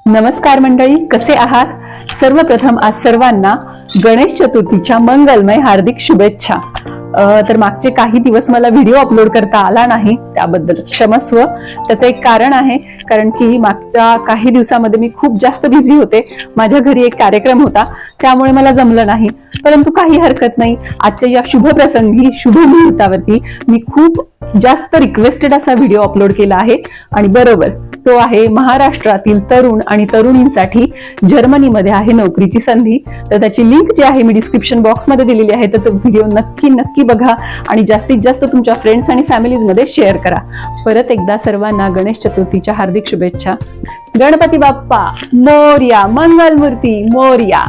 नमस्कार मंडळी, कसे आहात? सर्वप्रथम आज सर्वांना गणेश चतुर्थीच्या मंगलमय हार्दिक शुभेच्छा. तर मागचे काही दिवस मला व्हिडिओ अपलोड करता आला नाही, त्याबद्दल क्षमस्व. त्याचं एक कारण आहे, कारण की मागच्या काही दिवसामध्ये मी खूप जास्त बिझी होते. माझ्या घरी एक कार्यक्रम होता, त्यामुळे मला जमलं नाही. परंतु काही हरकत नाही. आजच्या या शुभ प्रसंगी, शुभ मुहूर्तावरती मी खूप जास्त रिक्वेस्टेड असा व्हिडिओ अपलोड केला आहे. आणि बरोबर तो आहे महाराष्ट्रातील तरुण आणि तरुणींसाठी जर्मनीमध्ये आहे नोकरीची संधी. तर त्याची लिंक जी आहे मी डिस्क्रिप्शन बॉक्समध्ये दिलेली आहे. तर तो व्हिडिओ नक्की बघा आणि जास्तीत जास्त तुमच्या फ्रेंड्स आणि फॅमिलीज मध्ये शेअर करा. परत एकदा सर्वांना गणेश चतुर्थीच्या हार्दिक शुभेच्छा. गणपती बाप्पा मोरया, मंगलमूर्ती मोरया.